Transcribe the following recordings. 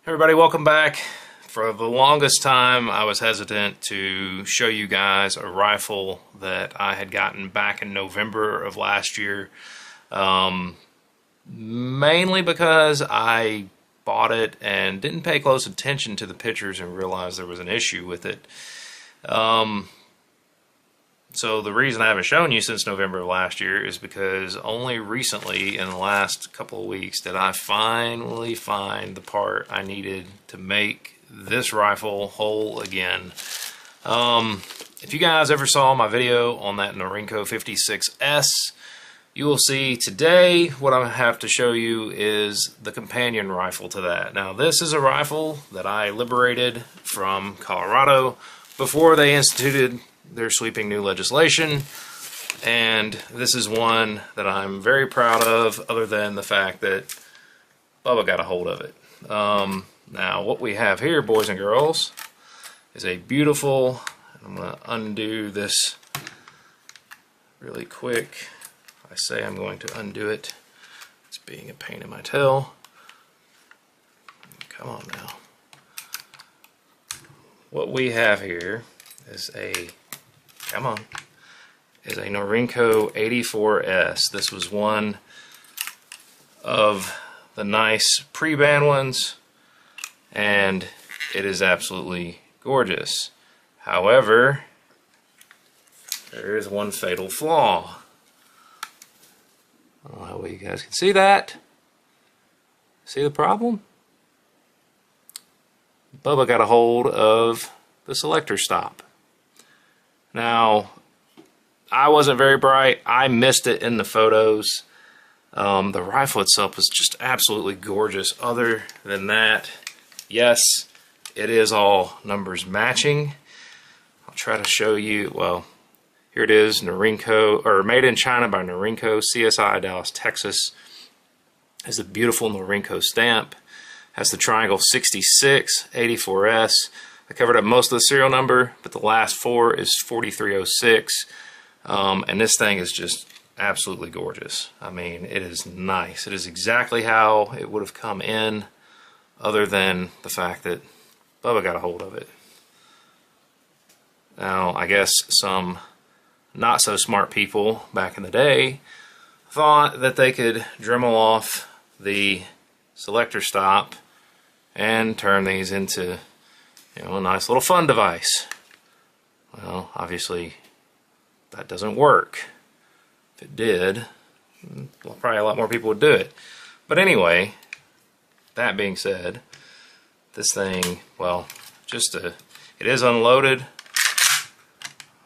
Everybody, welcome back. For the longest time, I was hesitant to show you guys a rifle that I had gotten back in November of last year. Mainly because I bought it and didn't pay close attention to the pictures and realized there was an issue with it. So the reason I haven't shown you since November of last year is because only recently, in the last couple of weeks, did I finally find the part I needed to make this rifle whole again. If you guys ever saw my video on that Norinco 56S, you will see today what I have to show you is the companion rifle to that. Now, this is a rifle that I liberated from Colorado before they instituted their sweeping new legislation, and this is one that I'm very proud of, other than the fact that Bubba got a hold of it. Now, what we have here, boys and girls, is a beautiful, I'm going to undo this really quick. I say I'm going to undo it. It's being a pain in my tail. Come on now. What we have here is a Norinco 84S. This was one of the nice pre-ban ones, and it is absolutely gorgeous. However, there is one fatal flaw. I don't know how well you guys can see that. See the problem? Bubba got a hold of the selector stop. Now, I wasn't very bright. I missed it in the photos. The rifle itself was just absolutely gorgeous. Other than that, yes, it is all numbers matching. I'll try to show you, well, here it is, Norinco, or made in China by Norinco, CSI, Dallas, Texas. Has a beautiful Norinco stamp. Has the triangle 66, 84S. I covered up most of the serial number, but the last four is 4306. And this thing is just absolutely gorgeous. I mean, it is nice. It is exactly how it would have come in, other than the fact that Bubba got a hold of it. Now, I guess some not so smart people back in the day thought that they could Dremel off the selector stop and turn these into, you know, a nice little fun device. Well, obviously that doesn't work. If it did, well, probably a lot more people would do it. But anyway, that being said, this thing, well, it is unloaded.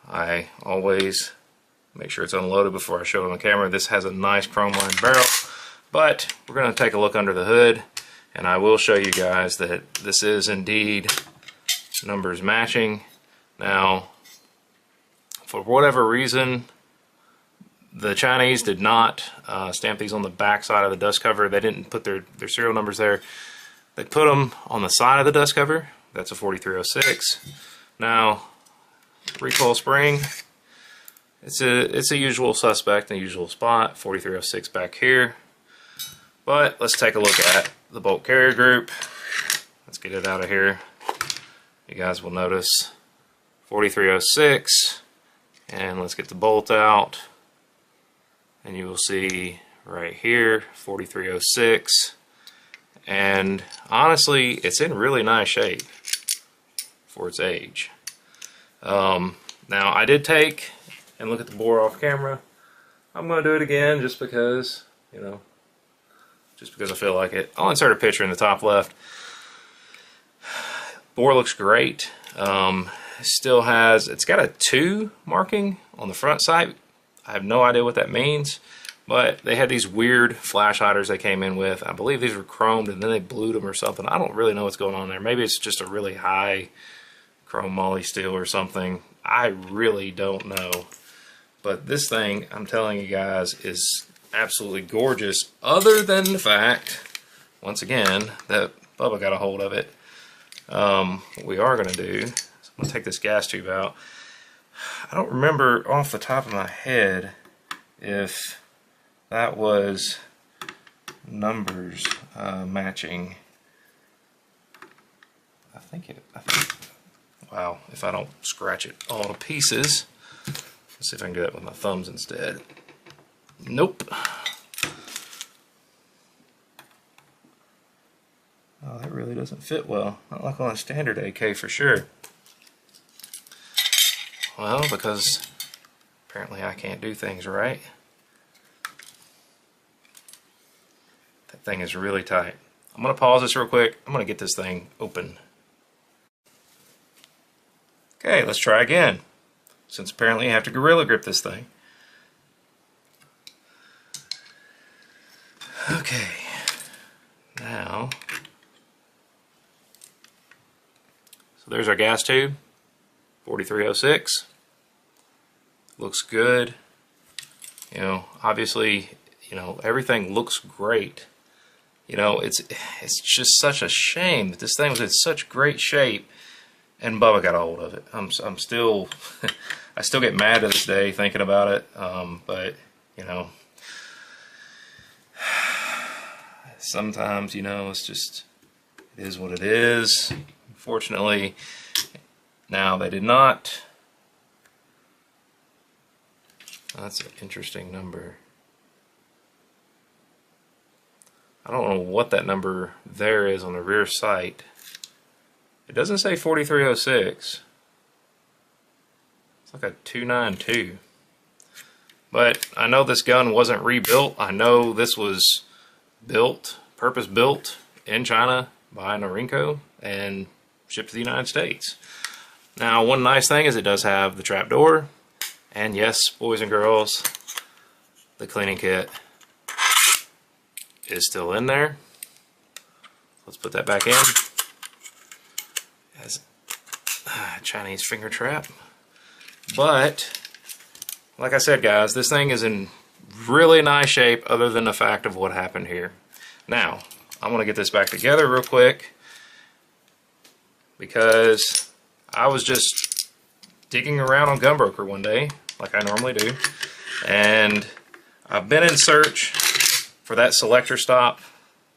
I always make sure it's unloaded before I show it on the camera. This has a nice chrome lined barrel, but we're going to take a look under the hood, and I will show you guys that this is indeed numbers matching. Now, for whatever reason, the Chinese did not stamp these on the back side of the dust cover. They didn't put their serial numbers there. They put them on the side of the dust cover. That's a 4306. Now, recoil spring, it's a usual suspect in the usual spot, 4306 back here. But let's take a look at the bolt carrier group. Let's get it out of here. You guys will notice 4306, and let's get the bolt out, and you will see right here 4306, and honestly it's in really nice shape for its age. Now, I did take and look at the bore off camera. I'm going to do it again just because, you know, just because I feel like it. I'll insert a picture in the top left. Bore looks great. Still has, it's got a 2 marking on the front sight. I have no idea what that means, but they had these weird flash hiders they came in with. I believe these were chromed and then they blued them or something. I don't really know what's going on there. Maybe it's just a really high chrome moly steel or something. I really don't know. But this thing, I'm telling you guys, is absolutely gorgeous, other than the fact, once again, that Bubba got a hold of it. What we are going to do is I'm going to take this gas tube out. I don't remember off the top of my head if that was numbers matching. wow, if I don't scratch it all to pieces. Let's see if I can do that with my thumbs instead. Nope. Oh, that really doesn't fit well. Not like on a standard AK for sure. Well, because apparently I can't do things right. That thing is really tight. I'm going to pause this real quick. I'm going to get this thing open. Okay, let's try again. Since apparently you have to gorilla grip this thing. Okay. Now, so there's our gas tube, 4306. Looks good. You know, obviously, you know, everything looks great. You know, it's just such a shame that this thing was in such great shape and Bubba got a hold of it. I'm still, I still get mad to this day thinking about it, but, you know, sometimes, you know, it's just, it is what it is. Unfortunately, now they did not. That's an interesting number. I don't know what that number there is on the rear sight. It doesn't say 4306. It's like a 292. But I know this gun wasn't rebuilt. I know this was built, purpose built in China by Norinco and shipped to the United States. Now, one nice thing is it does have the trap door, and yes, boys and girls, the cleaning kit is still in there. Let's put that back in. As a Chinese finger trap. But like I said, guys, this thing is in really nice shape other than the fact of what happened here. Now, I want to get this back together real quick because I was just digging around on Gunbroker one day, like I normally do, and I've been in search for that selector stop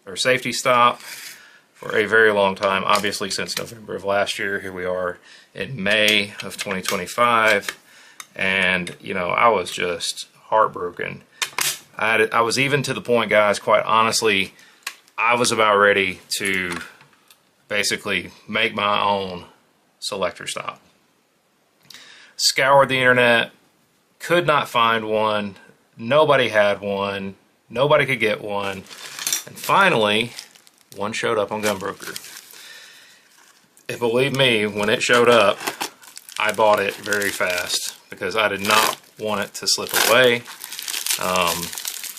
or safety stop for a very long time, obviously since November of last year. Here we are in May of 2025, and you know, I was just heartbroken. I was even to the point, guys, quite honestly, I was about ready to basically make my own selector stop. Scoured the internet, could not find one, nobody had one, nobody could get one, and finally one showed up on Gunbroker. And believe me, when it showed up, I bought it very fast because I did not want it to slip away.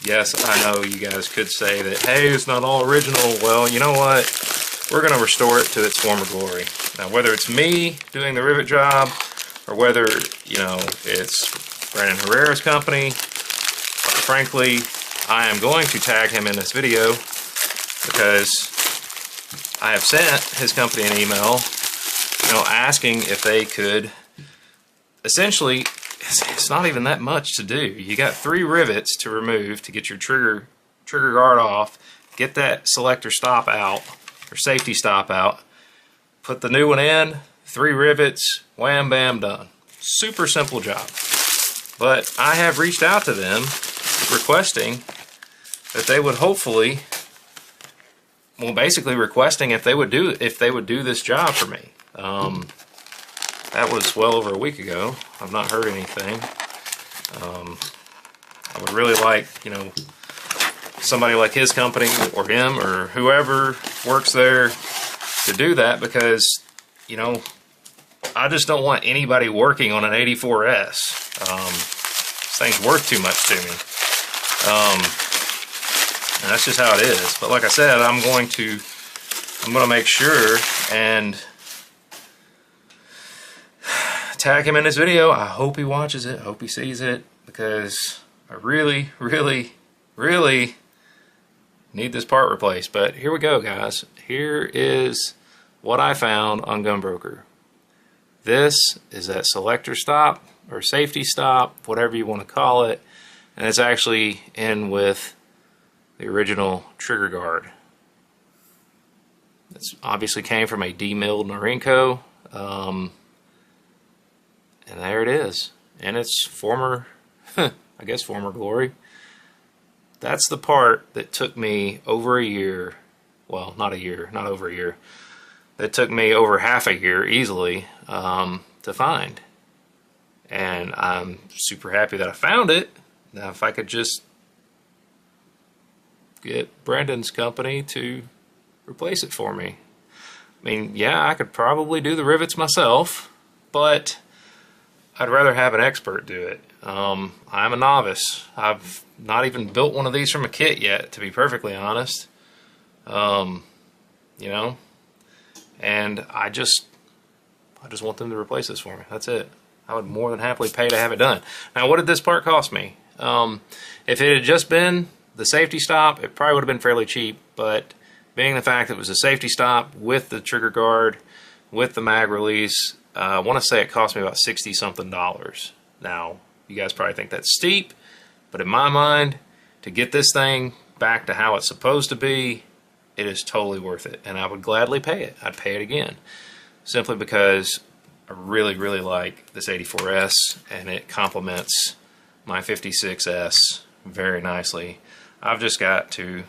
Yes, I know you guys could say that, hey, it's not all original. Well, you know what? We're going to restore it to its former glory. Now, whether it's me doing the rivet job or whether, you know, it's Brandon Herrera's company, frankly, I am going to tag him in this video because I have sent his company an email, you know, asking if they could, essentially, it's not even that much to do. You got 3 rivets to remove to get your trigger guard off, get that selector stop out, or safety stop out, put the new one in, 3 rivets, wham, bam, done. Super simple job. But I have reached out to them requesting that they would hopefully, well, basically requesting if they would do this job for me. That was well over a week ago. I've not heard anything. I would really like, you know, somebody like his company or him or whoever works there to do that because, you know, I just don't want anybody working on an 84S. This thing's worth too much to me. And that's just how it is. But like I said, I'm going to make sure and tag him in this video. I hope he watches it. I hope he sees it because I really, really, really need this part replaced. But here we go, guys. Here is what I found on Gunbroker. This is that selector stop or safety stop, whatever you want to call it, and it's actually in with the original trigger guard. It's obviously came from a demilled Norinco. And there it is. And it's former, I guess former glory. That's the part that took me over a year. Well, not a year, not over a year. That took me over half a year easily to find. And I'm super happy that I found it. Now, if I could just get Brendan's company to replace it for me. I mean, yeah, I could probably do the rivets myself, but I'd rather have an expert do it. I'm a novice. I've not even built one of these from a kit yet, to be perfectly honest. You know, and I just want them to replace this for me. That's it. I would more than happily pay to have it done. Now, what did this part cost me? If it had just been the safety stop, it probably would have been fairly cheap, but being the fact that it was a safety stop with the trigger guard, with the mag release, I want to say it cost me about $60-something. Now, you guys probably think that's steep, but in my mind, to get this thing back to how it's supposed to be, it is totally worth it, and I would gladly pay it. I'd pay it again, simply because I really, really like this 84S, and it complements my 56S very nicely. I've just got to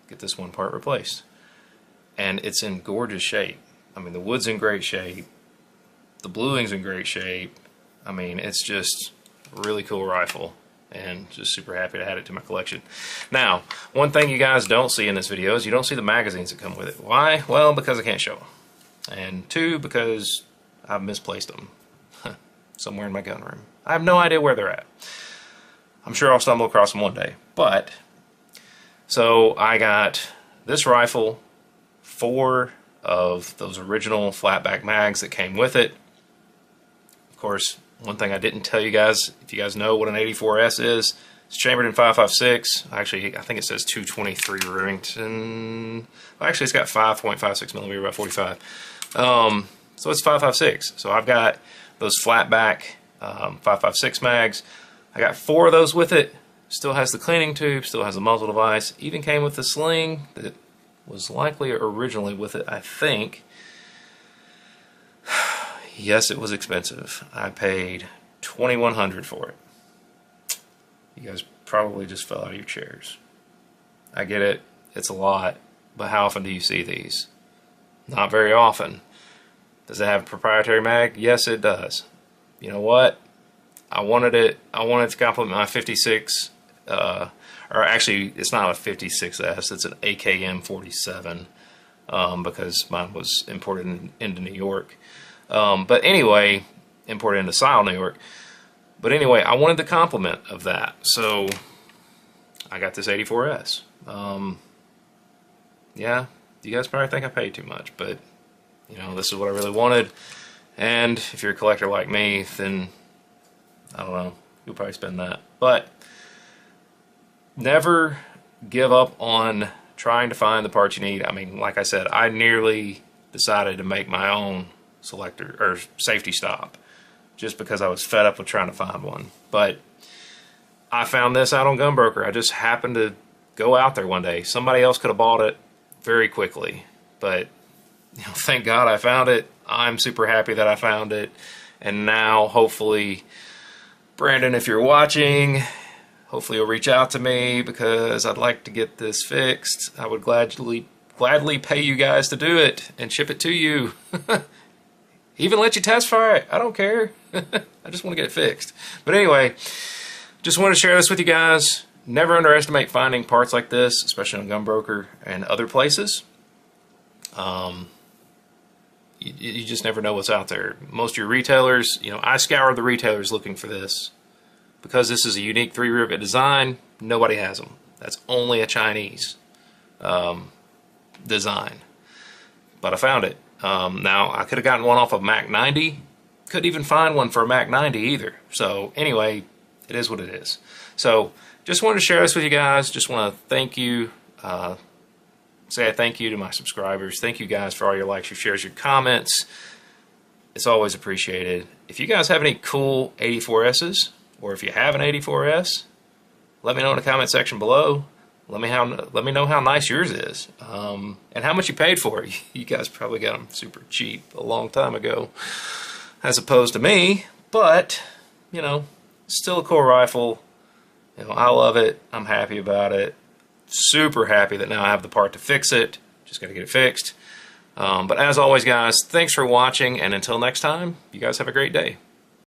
get this one part replaced, and it's in gorgeous shape. I mean, the wood's in great shape, the bluing's in great shape. I mean, it's just a really cool rifle, and just super happy to add it to my collection. Now, one thing you guys don't see in this video is you don't see the magazines that come with it. Why? Well, because I can't show them. And two, because I've misplaced them somewhere in my gun room. I have no idea where they're at. I'm sure I'll stumble across them one day. But, so I got this rifle, 4 of those original flatback mags that came with it. Of course, one thing I didn't tell you guys, if you guys know what an 84S is, it's chambered in 5.56. Actually, I think it says 223 Remington. Well, actually, it's got 5.56 millimeter, about 45. So it's 5.56. So I've got those flatback 5.56 mags. I got 4 of those with it. Still has the cleaning tube, still has the muzzle device. Even came with the sling that was likely originally with it, I think. Yes, it was expensive. I paid $2,100 for it. You guys probably just fell out of your chairs. I get it, it's a lot, but how often do you see these? Not very often. Does it have a proprietary mag? Yes, it does. You know what? I wanted it to complement my 56, or actually, it's not a 56S, it's an AKM 47, because mine was imported into New York. But anyway, imported into Sile, New York. But anyway, I wanted the complement of that, so I got this 84S. Yeah, you guys probably think I paid too much, but you know, this is what I really wanted. And if you're a collector like me, then I don't know, you'll probably spend that. But never give up on trying to find the parts you need. I mean, like I said, I nearly decided to make my own selector or safety stop just because I was fed up with trying to find one. But I found this out on Gunbroker. I just happened to go out there one day. Somebody else could have bought it very quickly, but you know, thank God I found it. I'm super happy that I found it. And now hopefully, Brandon, if you're watching, hopefully you'll reach out to me because I'd like to get this fixed. I would gladly pay you guys to do it and ship it to you. Even let you test fire it. I don't care. I just want to get it fixed. But anyway, just wanted to share this with you guys. Never underestimate finding parts like this, especially on Gunbroker and other places. You just never know what's out there. Most of your retailers, you know, I scour the retailers looking for this. Because this is a unique 3-rivet design, nobody has them. That's only a Chinese design. But I found it. Now, I could have gotten one off of Mac 90. Couldn't even find one for a Mac 90 either. So, anyway, it is what it is. So, just wanted to share this with you guys. Just want to thank you. Say a thank you to my subscribers. Thank you guys for all your likes, your shares, your comments. It's always appreciated. If you guys have any cool 84Ss, or if you have an 84S, let me know in the comment section below. let me know how nice yours is, and how much you paid for it. You guys probably got them super cheap a long time ago, as opposed to me. But you know, still a cool rifle. You know, I love it. I'm happy about it. Super happy that now I have the part to fix it. Just got to get it fixed. But as always, guys, thanks for watching, and until next time, you guys have a great day.